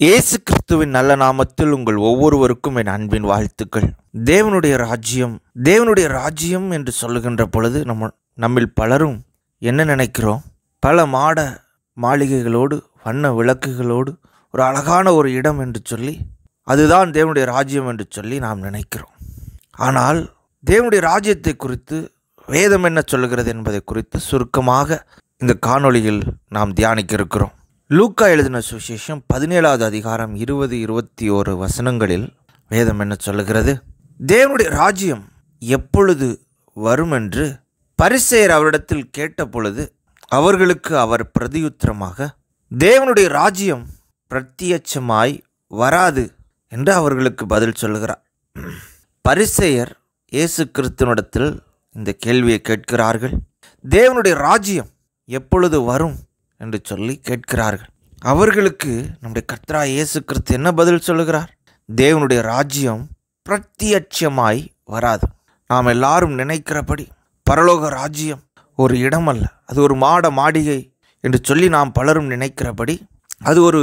இயேசு கிறிஸ்துவின் நல்ல நாமத்தில் உங்கள் ஒவ்வொருவருக்கும் என் அன்பின் வாழ்த்துக்கள். தேவனுடைய ராஜ்யம் என்று சொல்லுகின்ற பொழுது நம்மில் பலரும் என்ன நினைக்கிறோம்? பல மாளிகைகளோடு வண்ண விளக்குகளோடு ஒரு அழகான ஒரு இடம் என்று சொல்லி அதுதான் தேவனுடைய ராஜ்யம் என்று சொல்லி நாம் நினைக்கிறோம். ஆனால் தேவனுடைய ராஜ்யத்தை குறித்து வேதம் என்ன சொல்லுகிறது என்பதை குறித்து சுருக்கமாக இந்த காணொளியில் நாம் தியானிக்க இருக்கிறோம். லூக்கா எழுதின சுவிசேஷம் 17வது அதிகாரம் 20-21 வசனங்களில் வேதம் என்ன சொல்லுகிறது? தேவனுடைய ராஜ்யம் எப்பொழுது வரும் என்று பரிசேயர் அவரிடத்தில் கேட்ட பொழுது அவர்களுக்கு அவர் பிரதியுத்தரமாக, தேவனுடைய ராஜ்யம் பிரத்யட்சமாய் வராது என்று அவர்களுக்கு பதில் சொல்லுகிறார். பரிசேயர் இயேசு கிறிஸ்துவினிடத்தில் இந்த கேள்வியை கேட்கிறார்கள். தேவனுடைய ராஜ்யம் எப்பொழுது வரும் என்று சொல்லி கேட்கிறார்கள். அவர்களுக்கு நம்முடைய கர்த்தராகிய இயேசு கிறிஸ்து என்ன பதில் சொல்லுகிறார்? தேவனுடைய ராஜ்யம் பிரத்யட்சமாய் வராது. நாம் எல்லாரும் நினைக்கிறபடி பரலோக ராஜ்யம் ஒரு இடம் அல்ல, அது ஒரு மாளிகை என்று சொல்லி நாம் பலரும் நினைக்கிறபடி அது ஒரு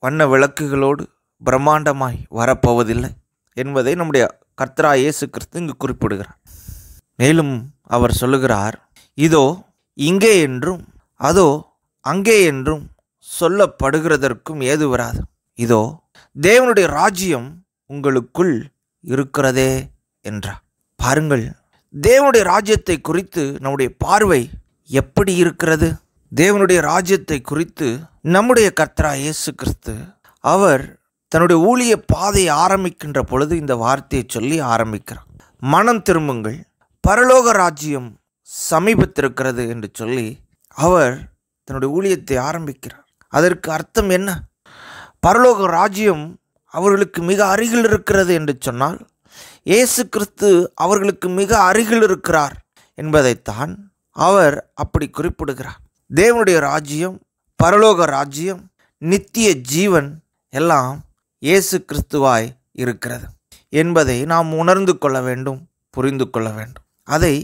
வண்ண விளக்குகளோடு பிரம்மாண்டமாய் வரப்போவதில்லை என்பதை நம்முடைய கர்த்தராகிய இயேசு கிறிஸ்து இங்கு குறிப்பிடுகிறார். மேலும் அவர் சொல்லுகிறார், இதோ இங்கே என்றும் அதோ அங்கே என்றும் சொல்லப்படுகிறதற்கும் ஏது வராது. இதோ தேவனுடைய ராஜ்யம் உங்களுக்குள் இருக்கிறதே என்றார். பாருங்கள், தேவனுடைய ராஜ்யத்தை குறித்து நம்முடைய பார்வை எப்படி இருக்கிறது? தேவனுடைய ராஜ்யத்தை குறித்து நம்முடைய கர்த்தராகிய இயேசு கிறிஸ்து அவர் தன்னுடைய ஊழிய பாதையை ஆரம்பிக்கின்ற பொழுது இந்த வார்த்தையை சொல்லி ஆரம்பிக்கிறார். மனம் திரும்புங்கள், பரலோக ராஜ்யம் சமீபத்திருக்கிறது என்று சொல்லி அவர் தன்னுடைய ஊழியத்தை ஆரம்பிக்கிறார். அதற்கு அர்த்தம் என்ன? பரலோக ராஜ்யம் அவர்களுக்கு மிக அருகில் இருக்கிறது என்று சொன்னால் இயேசு கிறிஸ்து அவர்களுக்கு மிக அருகில் இருக்கிறார் என்பதைத்தான் அவர் அப்படி குறிப்பிடுகிறார். தேவனுடைய ராஜ்யம், பரலோக ராஜ்யம், நித்திய ஜீவன் எல்லாம் இயேசு கிறிஸ்துவாய் இருக்கிறது என்பதை நாம் உணர்ந்து கொள்ள வேண்டும், புரிந்து கொள்ள வேண்டும். அதை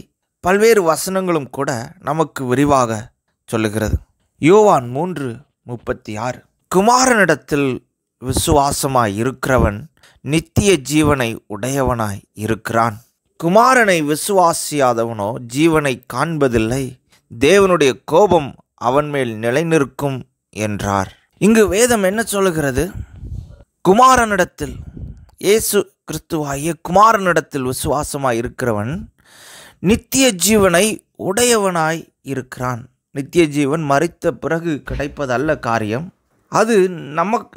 பல்வேறு வசனங்களும் கூட நமக்கு விரிவாக சொல்லுகிறது. யோவான் 3:36, குமாரனிடத்தில் விசுவாசமாய் இருக்கிறவன் நித்திய ஜீவனை உடையவனாய் இருக்கிறான். குமாரனை விசுவாசியாதவனோ ஜீவனை காண்பதில்லை, தேவனுடைய கோபம் அவன் மேல் நிலை நிற்கும் என்றார். இங்கு வேதம் என்ன சொல்லுகிறது? குமாரனிடத்தில், இயேசு கிறிஸ்துவாகிய குமாரனிடத்தில் விசுவாசமாய் இருக்கிறவன் நித்திய ஜீவனை உடையவனாய் இருக்கிறான். நித்திய ஜீவன் மரித்த பிறகு கிடைப்பதல்ல காரியம், அது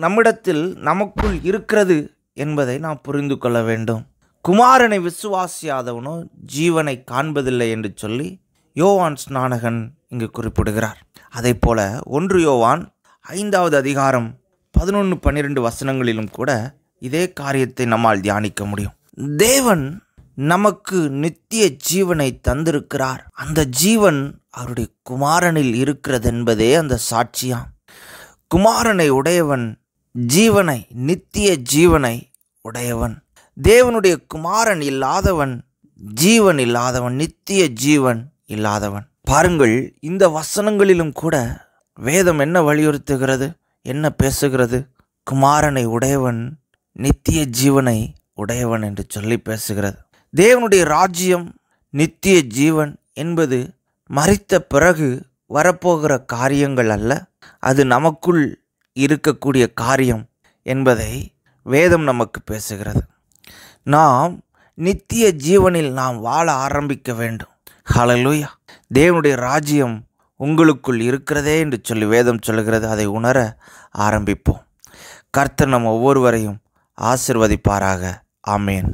நம்மிடத்தில் நமக்குள் இருக்கிறது என்பதை நாம் புரிந்து கொள்ள வேண்டும். குமாரனை விசுவாசியாதவனோ ஜீவனை காண்பதில்லை என்று சொல்லி யோவான் ஸ்நானகன் இங்கு குறிப்பிடுகிறார். அதே போல 1 யோவான் 5வது அதிகாரம் 11-12 வசனங்களிலும் கூட இதே காரியத்தை நம்மால் தியானிக்க முடியும். தேவன் நமக்கு நித்திய ஜீவனை தந்திருக்கிறார். அந்த ஜீவன் அவருடைய குமாரனில் இருக்கிறது என்பதே அந்த சாட்சியாம். குமாரனை உடையவன் ஜீவனை, நித்திய ஜீவனை உடையவன். தேவனுடைய குமாரன் இல்லாதவன் ஜீவன் இல்லாதவன், நித்திய ஜீவன் இல்லாதவன். பாருங்கள், இந்த வசனங்களிலும் கூட வேதம் என்ன வலியுறுத்துகிறது, என்ன பேசுகிறது? குமாரனை உடையவன் நித்திய ஜீவனை உடையவன் என்று சொல்லி பேசுகிறது. தேவனுடைய ராஜ்யம், நித்திய ஜீவன் என்பது மரித்த பிறகு வரப்போகிற காரியங்கள் அல்ல, அது நமக்குள் இருக்கக்கூடிய காரியம் என்பதை வேதம் நமக்கு பேசுகிறது. நாம் நித்திய ஜீவனில் நாம் வாழ ஆரம்பிக்க வேண்டும். ஹல்லேலூயா! தேவனுடைய ராஜ்யம் உங்களுக்குள் இருக்கிறதே என்று சொல்லி வேதம் சொல்லுகிறது. அதை உணர ஆரம்பிப்போம். கர்த்தர் நம் ஒவ்வொருவரையும் ஆசீர்வதிப்பாராக. ஆமேன்.